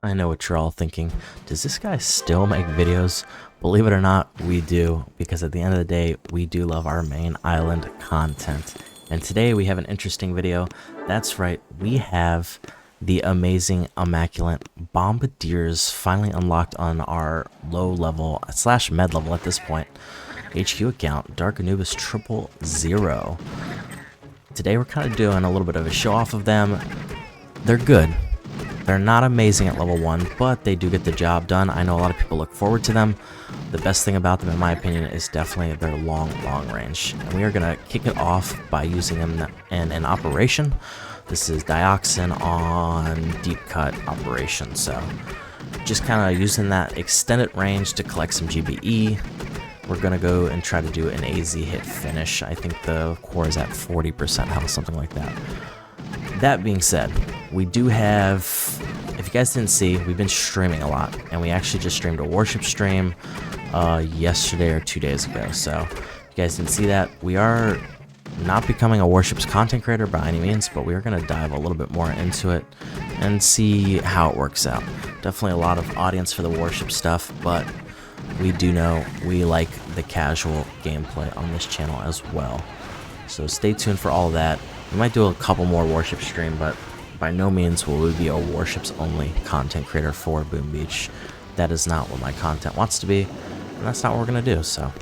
I know what you're all thinking. Does this guy still make videos? Believe it or not, we do, because at the end of the day, we do love our main island content. And today we have an interesting video. That's right, we have the amazing, immaculate Bombardiers finally unlocked on our low level / med level at this point HQ account, Dark Anubis 000. Today we're kind of doing a little bit of a show off of them. They're good. They're not amazing at level 1, but they do get the job done. I know a lot of people look forward to them. The best thing about them, in my opinion, is definitely their long range. And we are going to kick it off by using them in an operation. This is Dioxin on Deep Cut operation. So just kind of using that extended range to collect some GBE. We're going to go and try to do an AZ hit finish. I think the core is at 40% health, something like that. That being said, we do have, if you guys didn't see, we've been streaming a lot, and we actually just streamed a warship stream yesterday or 2 days ago. So if you guys didn't see that, we are not becoming a warships content creator by any means, but we are going to dive a little bit more into it and see how it works out. Definitely a lot of audience for the warship stuff, but we do know we like the casual gameplay on this channel as well. So stay tuned for all of that. We might do a couple more warship stream, but by no means will we be a warships only content creator for Boom Beach. That is not what my content wants to be, and that's not what we're gonna do. So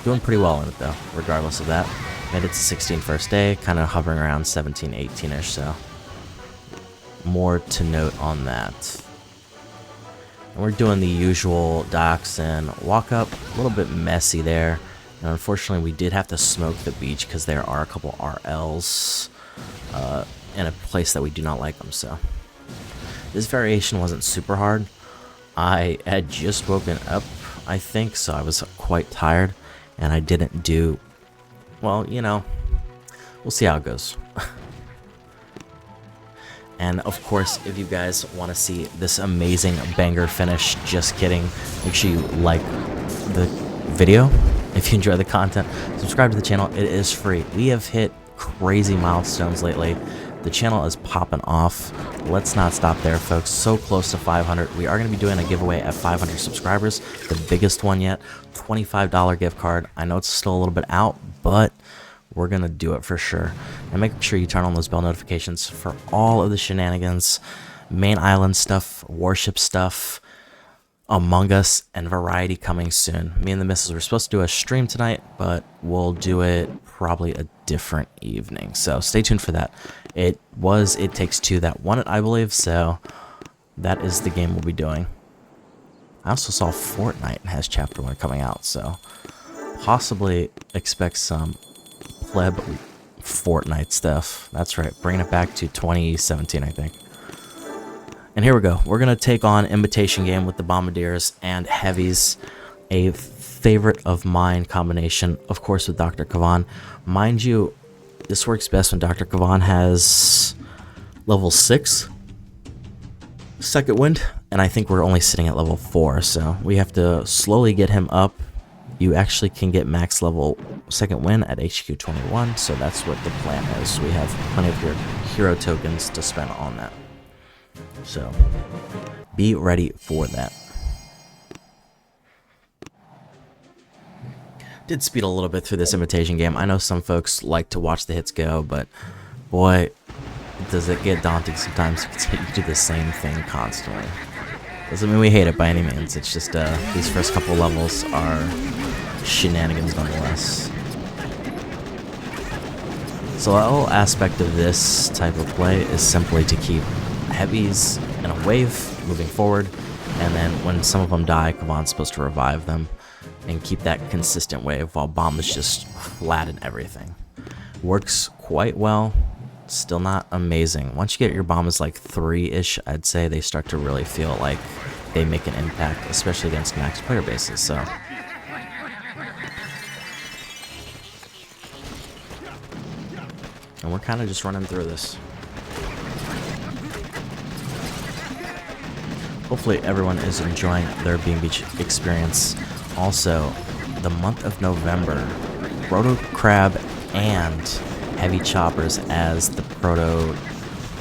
doing pretty well in it though, regardless of that. Made it to 16 first day, kind of hovering around 17, 18ish. So more to note on that. And we're doing the usual Dioxin walk up, a little bit messy there. And unfortunately, we did have to smoke the beach because there are a couple RLs in a place that we do not like them. So this variation wasn't super hard. I had just woken up, I think, so I was quite tired, and I didn't do, well, you know, we'll see how it goes. And of course, if you guys want to see this amazing banger finish, just kidding, make sure you like the video. If you enjoy the content, subscribe to the channel. It is free. We have hit crazy milestones lately. The channel is popping off. Let's not stop there, folks. So close to 500. We are going to be doing a giveaway at 500 subscribers, the biggest one yet. $25 gift card. I know it's still a little bit out, but we're going to do it for sure. And make sure you turn on those bell notifications for all of the shenanigans, main island stuff, warship stuff, Among Us, and variety coming soon. Me and the missus were supposed to do a stream tonight, but we'll do it probably a different evening. So stay tuned for that. It Takes Two that won it, I believe. So that is the game we'll be doing. I also saw Fortnite has Chapter 1 coming out, so possibly expect some pleb Fortnite stuff. That's right, bringing it back to 2017, I think. And here we go. We're going to take on Invitation Game with the Bombardiers and Heavies, a favorite of mine combination, of course, with Dr. Kavan. Mind you, this works best when Dr. Kavan has level 6 second wind, and I think we're only sitting at level 4, so we have to slowly get him up. You actually can get max level second wind at HQ 21, so that's what the plan is. We have plenty of your hero tokens to spend on that. So be ready for that. Did speed a little bit through this invitation game. I know some folks like to watch the hits go, but boy, does it get daunting sometimes to do the same thing constantly. Doesn't mean we hate it by any means. It's just these first couple levels are shenanigans nonetheless. So the whole aspect of this type of play is simply to keep heavies in a wave moving forward, and then when some of them die, Kavan's supposed to revive them and keep that consistent wave while Bomb is just flatten everything. Works quite well. Still not amazing. Once you get your bombs like 3-ish, I'd say they start to really feel like they make an impact, especially against max player bases. So and we're kind of just running through this. Hopefully everyone is enjoying their Boom Beach experience. Also, the month of November, Proto Crab and Heavy Choppers as the Proto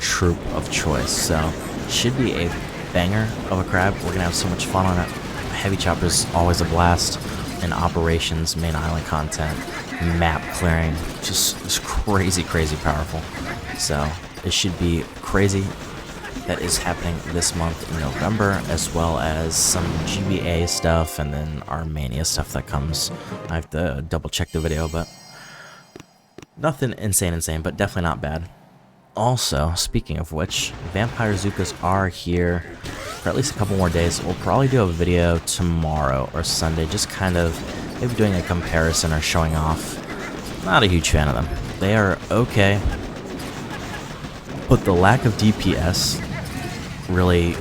troop of choice. So Should be a banger of a crab. We're gonna have so much fun on it. Heavy chopper's always a blast. And operations, main island content, map clearing, just crazy powerful. So it should be crazy. That is happening this month in November, as well as some GBA stuff and then Armenia stuff that comes. I have to double check the video, but nothing insane, but definitely not bad. Also, speaking of which, Vampire Zookas are here for at least a couple more days. We'll probably do a video tomorrow or Sunday, just kind of maybe doing a comparison or showing off. Not a huge fan of them. They are okay, but the lack of DPS really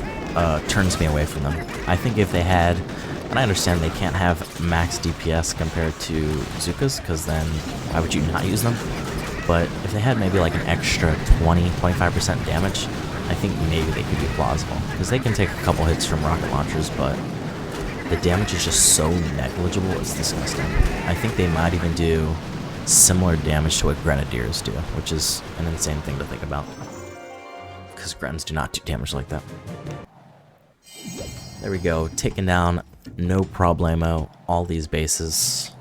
turns me away from them. I think if they had, and I understand they can't have max DPS compared to Zookas, because then why would you not use them? But if they had maybe like an extra 20-25% damage, I think maybe they could be plausible. Because they can take a couple hits from rocket launchers, but the damage is just so negligible, it's disgusting. I think they might even do similar damage to what Grenadiers do, which is an insane thing to think about. Because Grens do not do damage like that. There we go, taking down no problemo all these bases.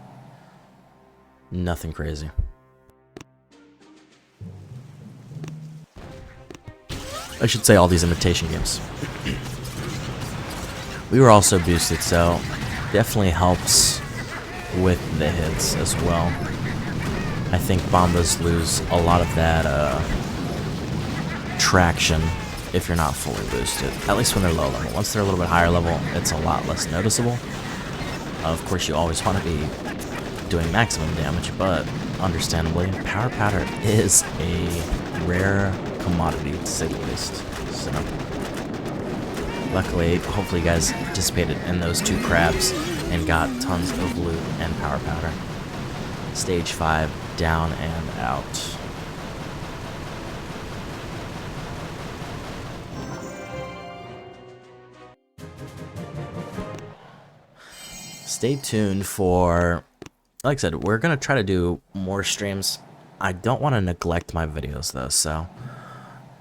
Nothing crazy. I should say all these imitation games. We were also boosted, so definitely helps with the hits as well. I think Bombas lose a lot of that traction if you're not fully boosted, at least when they're low level. Once they're a little bit higher level, it's a lot less noticeable. Of course, you always want to be doing maximum damage, but understandably, Power Powder is a rare commodity to say the least. So luckily, hopefully you guys participated in those 2 crabs and got tons of loot and Power Powder. Stage 5 down and out. Stay tuned for, like I said, we're gonna try to do more streams. I don't want to neglect my videos though, so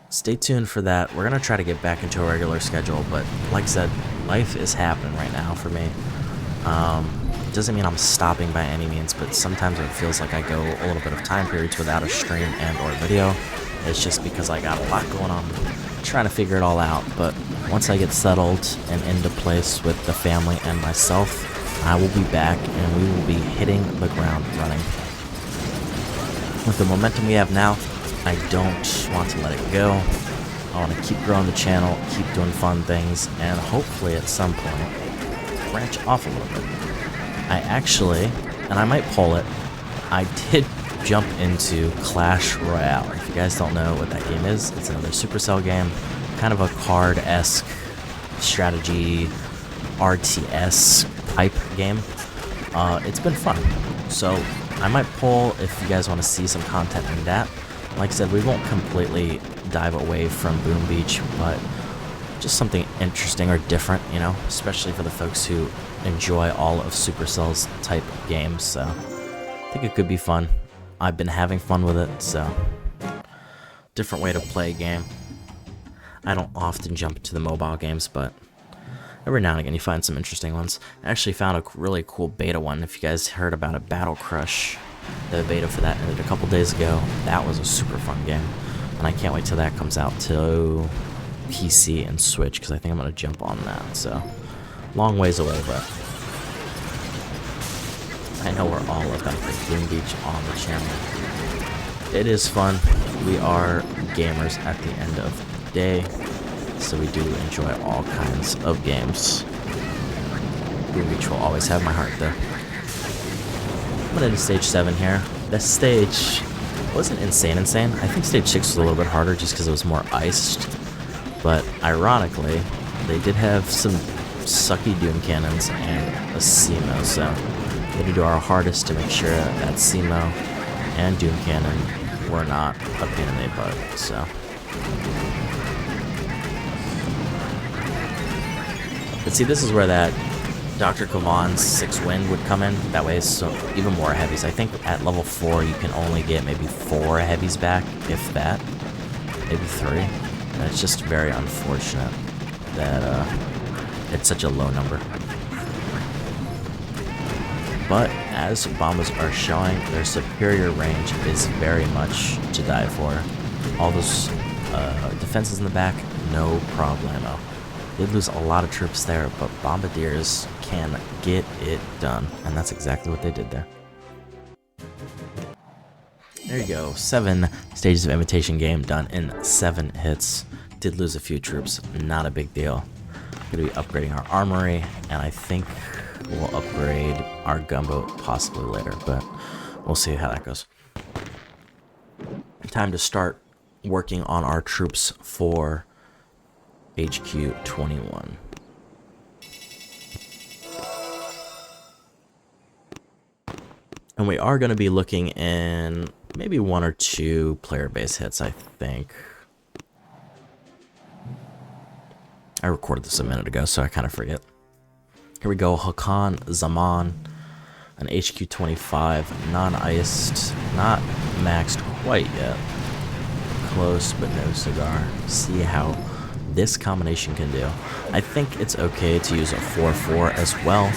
stay tuned for that. We're gonna try to get back into a regular schedule, but like I said, life is happening right now for me. It doesn't mean I'm stopping by any means, but sometimes it feels like I go a little bit of time periods without a stream and or video. It's just because I got a lot going on, trying to figure it all out. But once I get settled and into place with the family and myself, I will be back and we will be hitting the ground running. With the momentum we have now, I don't want to let it go. I want to keep growing the channel, keep doing fun things, and hopefully at some point, branch off a little bit. I actually, and I might pull it, I did jump into Clash Royale. If you guys don't know what that game is, it's another Supercell game, kind of a card-esque strategy, RTS type game. It's been fun, so I might pull if you guys want to see some content in that. Like I said, we won't completely dive away from Boom Beach, but just something interesting or different, you know, especially for the folks who enjoy all of Supercell's type games. So I think it could be fun. I've been having fun with it, so different way to play a game. I don't often jump into the mobile games, but every now and again you find some interesting ones. I actually found a really cool beta one. If you guys heard about it, Battle Crush, the beta for that ended a couple days ago. That was a super fun game, and I can't wait till that comes out to PC and Switch, because I think I'm going to jump on that. So long ways away, but I know we're all about the Boom Beach on the channel. It is fun. We are gamers at the end of the day, so we do enjoy all kinds of games. Boom Beach will always have my heart though. I'm gonna do stage 7 here. This stage wasn't insane. I think stage 6 was a little bit harder just because it was more iced. But ironically, they did have some sucky Doom Cannons and a CMO, so we had to do our hardest to make sure that CMO and Doom Cannon were not a pain in the butt, so. But see, this is where that Dr. Kavan's 6 Wind would come in. That way, so even more heavies. I think at level 4 you can only get maybe 4 heavies back, if that. Maybe 3. And it's just very unfortunate that it's such a low number. But as bombers are showing, their superior range is very much to die for. All those defenses in the back, no problemo. Did lose a lot of troops there, but Bombardiers can get it done, and that's exactly what they did there. There you go, 7 stages of imitation game done in 7 hits. Did lose a few troops, not a big deal. Gonna be upgrading our armory, and I think we'll upgrade our gunboat possibly later, but we'll see how that goes. Time to start working on our troops for HQ 21. And we are going to be looking in maybe 1 or 2 player base hits, I think. I recorded this a minute ago, so I kind of forget. Here we go, Hakan Zaman, an HQ 25, non-iced, not maxed quite yet. Close, but no cigar. See how this combination can do. I think it's okay to use a 4-4 as well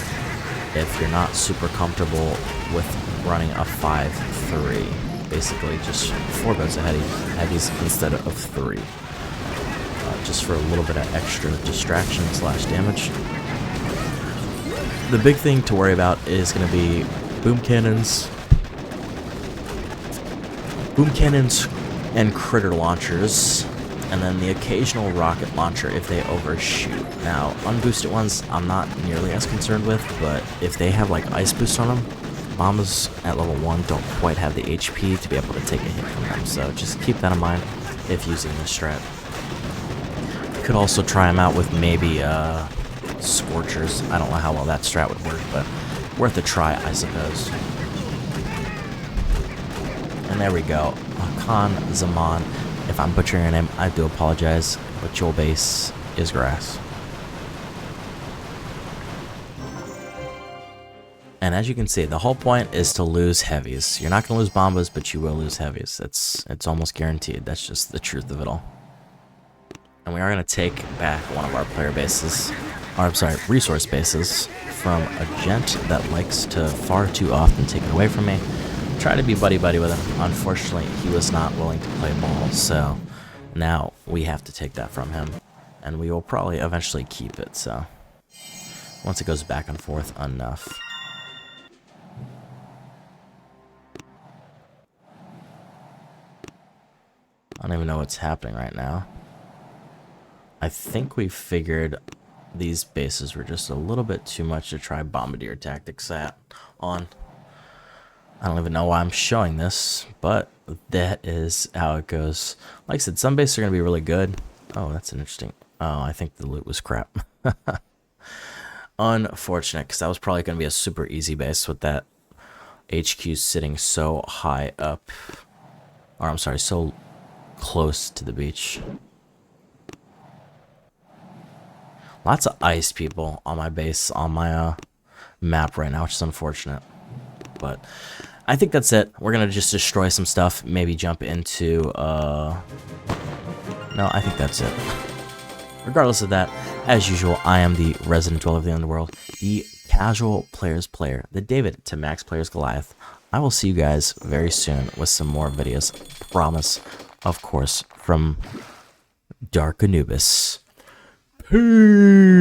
if you're not super comfortable with running a 5-3. Basically just 4 boats of heavies instead of 3. Just for a little bit of extra distraction / damage. The big thing to worry about is going to be boom cannons and critter launchers, and then the occasional rocket launcher if they overshoot. Now, unboosted ones I'm not nearly as concerned with, but if they have like ice boost on them, bombers at level 1 don't quite have the HP to be able to take a hit from them, so just keep that in mind if using this strat. You could also try them out with maybe Scorchers. I don't know how well that strat would work, but worth a try, I suppose. And there we go. Hakan Zaman. If I'm butchering your name, I do apologize, but your base is grass. And as you can see, the whole point is to lose heavies. You're not going to lose bombers, but you will lose heavies. It's almost guaranteed. That's just the truth of it all. And we are going to take back one of our player bases, or I'm sorry, resource bases, from a gent that likes to far too often take it away from me. Try to be buddy-buddy with him. Unfortunately, he was not willing to play ball, so now we have to take that from him. And we will probably eventually keep it, so once it goes back and forth enough. I don't even know what's happening right now. I think we figured these bases were just a little bit too much to try Bombardier tactics on. I don't even know why I'm showing this, but that is how it goes. Like I said, some bases are going to be really good. Oh, that's interesting. Oh, I think the loot was crap. Unfortunate, because that was probably going to be a super easy base with that HQ sitting so high up. Or, I'm sorry, so close to the beach. Lots of ice people on my base, on my map right now, which is unfortunate. But I think that's it. We're going to just destroy some stuff, maybe jump into, no, I think that's it. Regardless of that, as usual, I am the resident dweller of the underworld, the casual player's player, the David to Max Player's Goliath. I will see you guys very soon with some more videos. Promise, of course, from Dark Anubis. Peace!